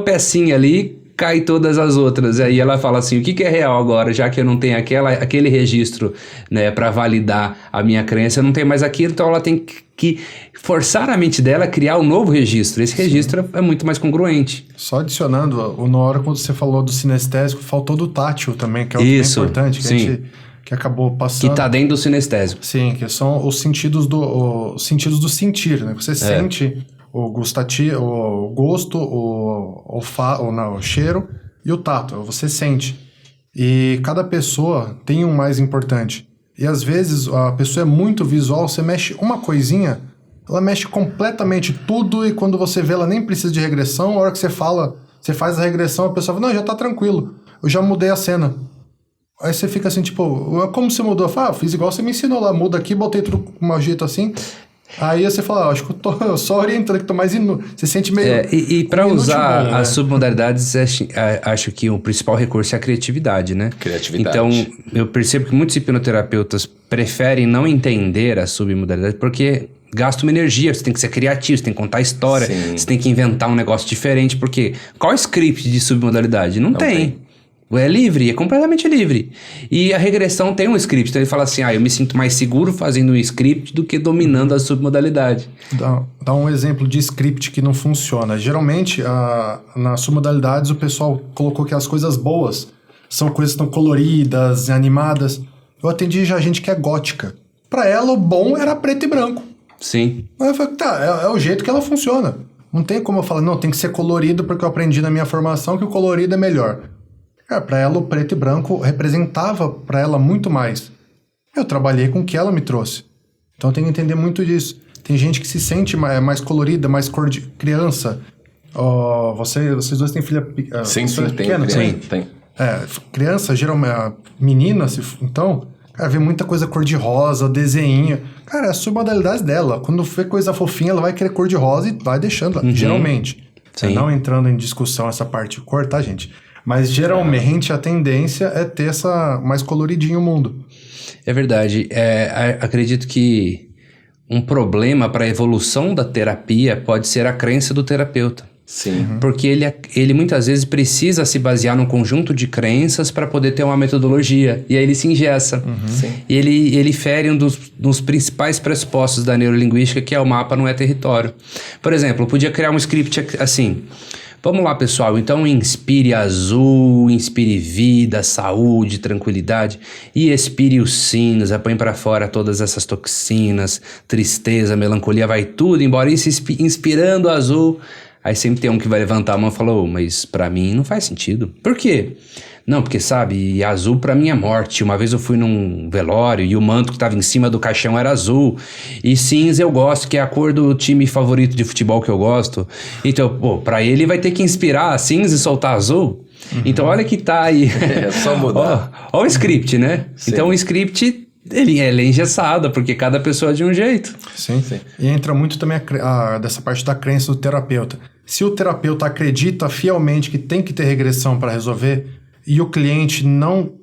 pecinha ali, cai todas as outras. Aí ela fala assim, o que é real agora? Já que eu não tenho aquele registro, né, para validar a minha crença, eu não tenho mais aquilo, então ela tem que forçar a mente dela a criar um novo registro. Esse registro é muito mais congruente. Só adicionando, na hora quando você falou do sinestésico, faltou do tátil também, que é o que é importante, que a gente que acabou passando. Que tá dentro do sinestésico. Sim, que são os sentidos do sentir, né? Você sente o gosto, o cheiro e o tato. Você sente. E cada pessoa tem um mais importante. E às vezes a pessoa é muito visual, você mexe uma coisinha, ela mexe completamente tudo e quando você vê ela nem precisa de regressão, a hora que você faz a regressão, a pessoa fala, não, já tá tranquilo, eu já mudei a cena. Aí você fica assim, tipo, como você mudou? Eu falo, fiz igual você me ensinou lá, muda aqui, botei tudo com um jeito assim. Aí você fala, acho que eu só orientando, que tô mais você sente meio... E para usar as submodalidades, acho que o principal recurso é a criatividade, né? Criatividade. Então, eu percebo que muitos hipnoterapeutas preferem não entender a submodalidade porque gasta uma energia, você tem que ser criativo, você tem que contar história, você tem que inventar um negócio diferente, porque qual é o script de submodalidade? Não tem. É livre, é completamente livre. E a regressão tem um script, então ele fala assim, eu me sinto mais seguro fazendo um script do que dominando a submodalidade. Dá um exemplo de script que não funciona. Geralmente, nas submodalidades, o pessoal colocou que as coisas boas são coisas tão coloridas, animadas. Eu atendi já gente que é gótica. Pra ela, o bom era preto e branco. Sim. Aí eu falei, é o jeito que ela funciona. Não tem como eu falar, não, tem que ser colorido porque eu aprendi na minha formação que o colorido é melhor. Para ela, o preto e branco representava para ela muito mais. Eu trabalhei com o que ela me trouxe. Então, tem que entender muito disso. Tem gente que se sente mais colorida, mais cor de criança. Vocês dois têm filha pequena? Sim, tem. Criança, geralmente, menina, então, vê muita coisa cor-de-rosa, desenho. Cara, é a submodalidade dela. Quando vê coisa fofinha, ela vai querer cor-de-rosa e vai deixando, geralmente. Não entrando em discussão essa parte de cor, tá, gente? Mas geralmente a tendência é ter essa mais coloridinho o mundo. É verdade. Acredito que um problema para a evolução da terapia pode ser a crença do terapeuta. Sim. Porque ele muitas vezes precisa se basear num conjunto de crenças para poder ter uma metodologia. E aí ele se engessa. E ele fere um dos principais pressupostos da neurolinguística, que é o mapa não é território. Por exemplo, eu podia criar um script assim... Vamos lá, pessoal. Então, inspire azul, inspire vida, saúde, tranquilidade e expire os sinos, põe para fora todas essas toxinas, tristeza, melancolia, vai tudo embora. E se inspirando azul, aí sempre tem um que vai levantar a mão e falar, mas para mim não faz sentido. Por quê? Não, porque sabe, azul pra mim é morte. Uma vez eu fui num velório e o manto que tava em cima do caixão era azul. E cinza eu gosto, que é a cor do time favorito de futebol que eu gosto. Então, pra ele vai ter que inspirar a cinza e soltar azul. Então olha que tá aí. É só mudar. Ó o script, né? Sim. Então o script, ele é engessado, porque cada pessoa é de um jeito. Sim. E entra muito também dessa parte da crença do terapeuta. Se o terapeuta acredita fielmente que tem que ter regressão para resolver... e o cliente não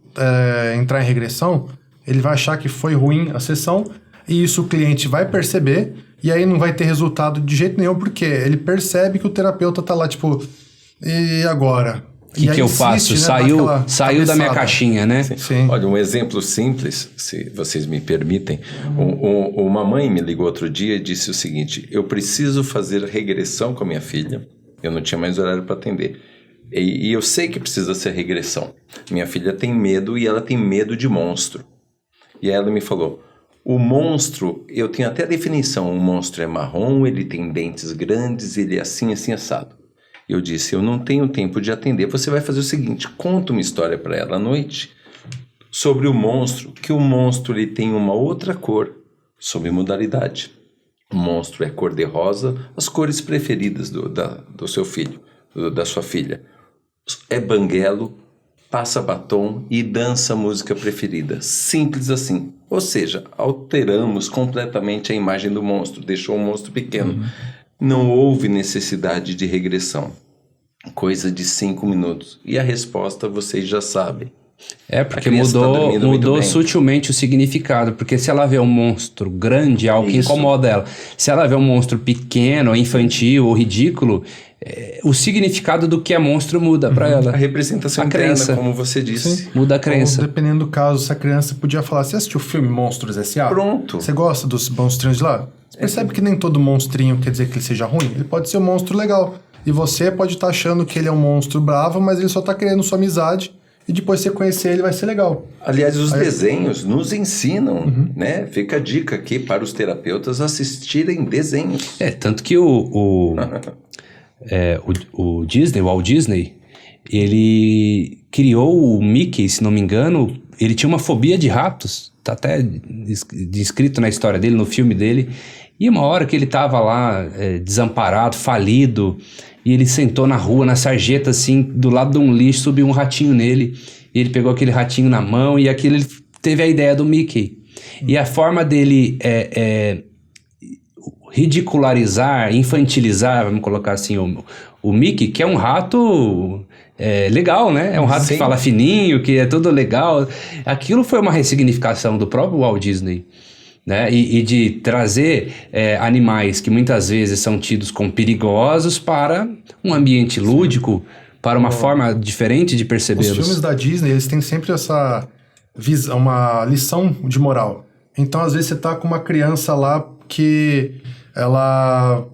entrar em regressão, ele vai achar que foi ruim a sessão e isso o cliente vai perceber e aí não vai ter resultado de jeito nenhum, porque ele percebe que o terapeuta tá lá, tipo, e agora? O que eu faço? Né, saiu da minha caixinha, né? Sim. Olha, um exemplo simples, se vocês me permitem. Uma mãe me ligou outro dia e disse o seguinte, eu preciso fazer regressão com a minha filha, eu não tinha mais horário para atender. E eu sei que precisa ser regressão. Minha filha tem medo e ela tem medo de monstro. E aí ela me falou, o monstro, eu tenho até a definição, o monstro é marrom, ele tem dentes grandes, ele é assim, assim, assado. Eu disse, eu não tenho tempo de atender, você vai fazer o seguinte, conta uma história para ela à noite sobre o monstro, que o monstro ele tem uma outra cor, sob modalidade. O monstro é cor de rosa, as cores preferidas do seu filho, da sua filha. É banguelo, passa batom e dança a música preferida. Simples assim. Ou seja, alteramos completamente a imagem do monstro. Deixou o monstro pequeno. Não houve necessidade de regressão. Coisa de 5 minutos. E a resposta vocês já sabem. É, porque A criança tá dormindo muito mudou bem. sutilmente o significado. Porque se ela vê um monstro grande, é algo que Isso. incomoda ela. Se ela vê um monstro pequeno, infantil ou ridículo, o significado do que é monstro muda pra ela. A representação A interna, crença. como você disse. Sim. Muda a Ou, crença. dependendo do caso, se a criança podia falar, você assistiu o filme Monstros S.A.? Pronto. Você gosta dos monstrinhos de lá? Você percebe que nem todo monstrinho quer dizer que ele seja ruim? Ele pode ser um monstro legal. E você pode estar achando que ele é um monstro bravo, mas ele só tá querendo sua amizade. E depois você conhecer ele vai ser legal. Aliás, os desenhos nos ensinam, né? Fica a dica aqui para os terapeutas assistirem desenhos. Tanto que o Disney, o Walt Disney, ele criou o Mickey, se não me engano, ele tinha uma fobia de ratos, tá até descrito na história dele, no filme dele, e uma hora que ele tava lá, desamparado, falido, e ele sentou na rua, na sarjeta, assim, do lado de um lixo, subiu um ratinho nele, e ele pegou aquele ratinho na mão, e aquilo ele teve a ideia do Mickey. E a forma dele ridicularizar, infantilizar, vamos colocar assim, o Mickey, que é um rato legal, né? É um rato Sim. que fala fininho, que é tudo legal. Aquilo foi uma ressignificação do próprio Walt Disney, né? E de trazer animais que muitas vezes são tidos como perigosos para um ambiente lúdico, para uma forma diferente de Os percebê-los. filmes da Disney, eles têm sempre essa visão, uma lição de moral. Então, às vezes, você tá com uma criança lá que ela,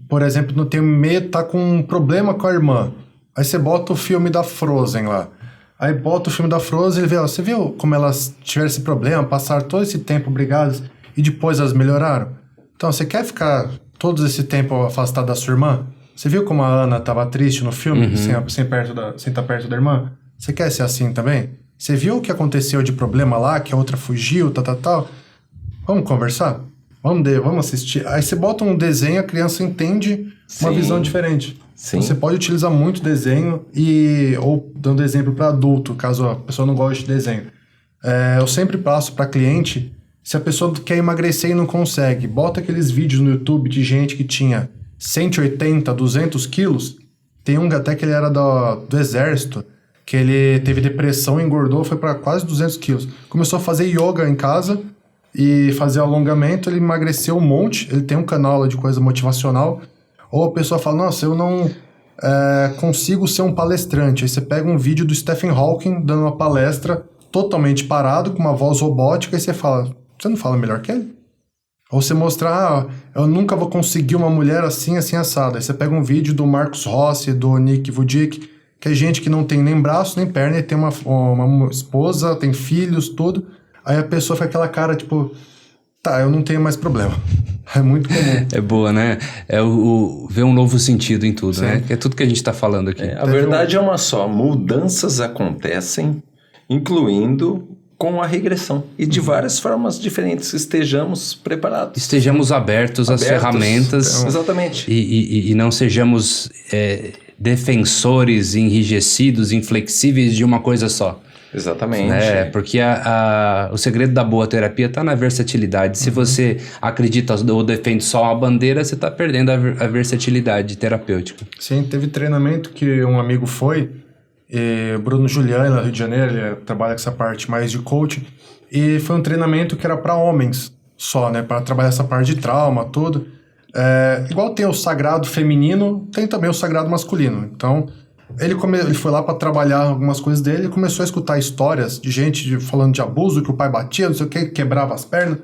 por exemplo, não tem medo, tá com um problema com a irmã. Aí você bota o filme da Frozen lá. Aí bota o filme da Frozen e ele vê, ó, você viu como elas tiveram esse problema, passaram todo esse tempo brigadas e depois elas melhoraram? Então, você quer ficar todo esse tempo afastado da sua irmã? Você viu como a Ana estava triste no filme, sem estar perto da irmã? Você quer ser assim também? Você viu o que aconteceu de problema lá, que a outra fugiu, tal? Vamos conversar? Vamos assistir. Aí você bota um desenho, a criança entende uma Sim. visão diferente. Sim. Então, você pode utilizar muito desenho ou dando exemplo para adulto, caso a pessoa não goste de desenho. Eu sempre passo para cliente, se a pessoa quer emagrecer e não consegue, bota aqueles vídeos no YouTube de gente que tinha 180, 200 quilos. Tem um até que ele era do exército, que ele teve depressão, engordou, foi para quase 200 quilos. Começou a fazer yoga em casa e fazer alongamento, ele emagreceu um monte. Ele tem um canal lá de coisa motivacional. Ou a pessoa fala, nossa, eu não consigo ser um palestrante. Aí você pega um vídeo do Stephen Hawking dando uma palestra totalmente parado, com uma voz robótica, e você fala, você não fala melhor que ele? Ou você mostrar, eu nunca vou conseguir uma mulher assim, assim, assada. Aí você pega um vídeo do Marcus Rossi, do Nick Vujicic, que é gente que não tem nem braço, nem perna, e tem uma esposa, tem filhos, tudo. Aí a pessoa fica aquela cara, tipo, tá, eu não tenho mais problema. É muito comum. É boa, né? Ver um novo sentido em tudo, né? Que é tudo que a gente tá falando aqui. A verdade é uma só. Mudanças acontecem, incluindo com a regressão. E de várias formas diferentes. Estejamos preparados. Estejamos abertos às ferramentas. Exatamente. E não sejamos defensores enrijecidos, inflexíveis de uma coisa só. Exatamente. Porque o segredo da boa terapia está na versatilidade. Se você acredita ou defende só a bandeira, você está perdendo a versatilidade terapêutica. Sim, teve treinamento que um amigo foi, Bruno Giuliani, no Rio de Janeiro, ele trabalha com essa parte mais de coaching, e foi um treinamento que era para homens só, né, para trabalhar essa parte de trauma, tudo. Igual tem o sagrado feminino, tem também o sagrado masculino. Então, ele foi lá para trabalhar algumas coisas dele e começou a escutar histórias de gente falando de abuso, que o pai batia, não sei o que, quebrava as pernas.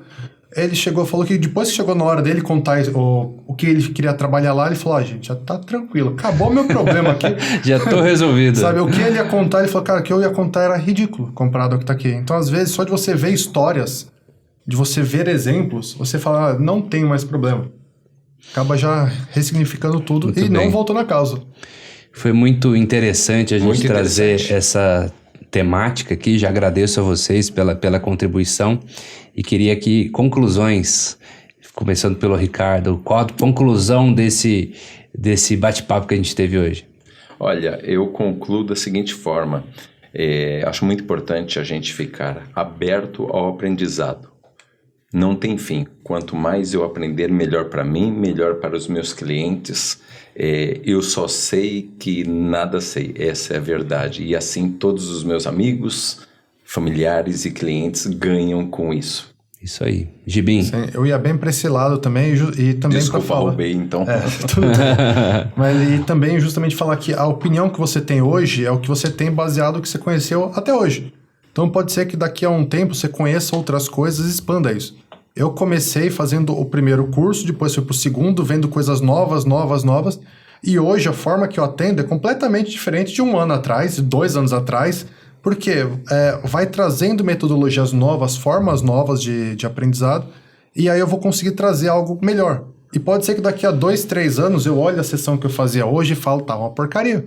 Ele falou que depois que chegou na hora dele contar o que ele queria trabalhar lá, ele falou, gente, já tá tranquilo, acabou meu problema aqui. Já tô resolvido. Sabe, o que ele ia contar, ele falou, cara, o que eu ia contar era ridículo comparado ao que tá aqui. Então, às vezes, só de você ver histórias, de você ver exemplos, você fala, não tenho mais problema. Acaba já ressignificando tudo Muito e bem. não voltou na causa. Foi muito interessante a gente Muito trazer interessante. essa temática aqui. Já agradeço a vocês pela contribuição e queria aqui conclusões, começando pelo Ricardo. Qual a conclusão desse bate-papo que a gente teve hoje? Olha, eu concluo da seguinte forma. Acho muito importante a gente ficar aberto ao aprendizado. não tem fim. Quanto mais eu aprender, melhor para mim, melhor para os meus clientes. Eu só sei que nada sei, essa é a verdade. E assim todos os meus amigos, familiares e clientes ganham com isso. Isso aí. Gibim. Sim, eu ia bem para esse lado também e também para Desculpa, falar... roubei então. Tudo bem. Mas e também justamente falar que a opinião que você tem hoje é o que você tem baseado no que você conheceu até hoje. Então pode ser que daqui a um tempo você conheça outras coisas e expanda isso. Eu comecei fazendo o primeiro curso, depois fui pro segundo, vendo coisas novas, e hoje a forma que eu atendo é completamente diferente de 1 ano atrás, de 2 anos atrás, porque vai trazendo metodologias novas, formas novas de aprendizado, e aí eu vou conseguir trazer algo melhor. E pode ser que daqui a 2, 3 anos eu olhe a sessão que eu fazia hoje e falo, tá uma porcaria.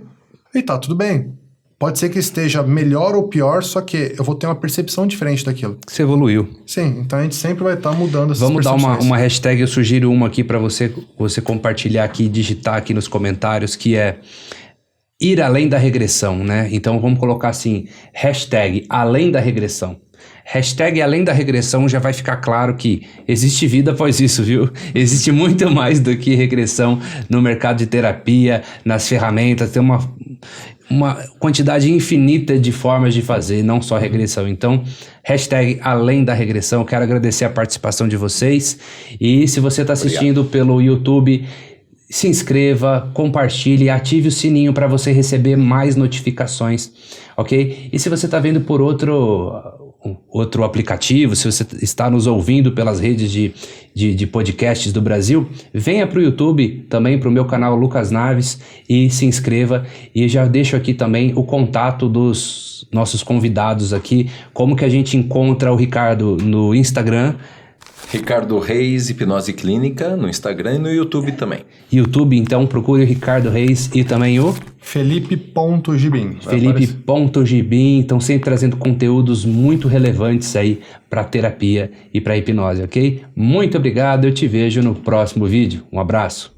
E tá tudo bem. Pode ser que esteja melhor ou pior, só que eu vou ter uma percepção diferente daquilo. Você evoluiu. Sim, então a gente sempre vai estar mudando essas Vamos dar percepções. uma hashtag, eu sugiro uma aqui para você compartilhar aqui, digitar aqui nos comentários, que é ir além da regressão, né? Então vamos colocar assim, hashtag além da regressão. Hashtag além da regressão já vai ficar claro que existe vida após isso, viu? Existe muito mais do que regressão no mercado de terapia, nas ferramentas, tem uma quantidade infinita de formas de fazer, não só regressão. Então, hashtag além da regressão, quero agradecer a participação de vocês, e se você está assistindo pelo YouTube, se inscreva, compartilhe, ative o sininho para você receber mais notificações, ok? E se você está vendo por outro aplicativo, se você está nos ouvindo pelas redes de podcasts do Brasil, venha para o YouTube, também para o meu canal Lucas Naves, e se inscreva. E já deixo aqui também o contato dos nossos convidados aqui, como que a gente encontra o Ricardo no Instagram. Ricardo Reis, Hipnose Clínica, no Instagram e no YouTube também. YouTube, então procure o Ricardo Reis e também o Felipe.Gibim. Felipe.Gibim, então sempre trazendo conteúdos muito relevantes aí para terapia e para hipnose, ok? Muito obrigado, eu te vejo no próximo vídeo. Um abraço.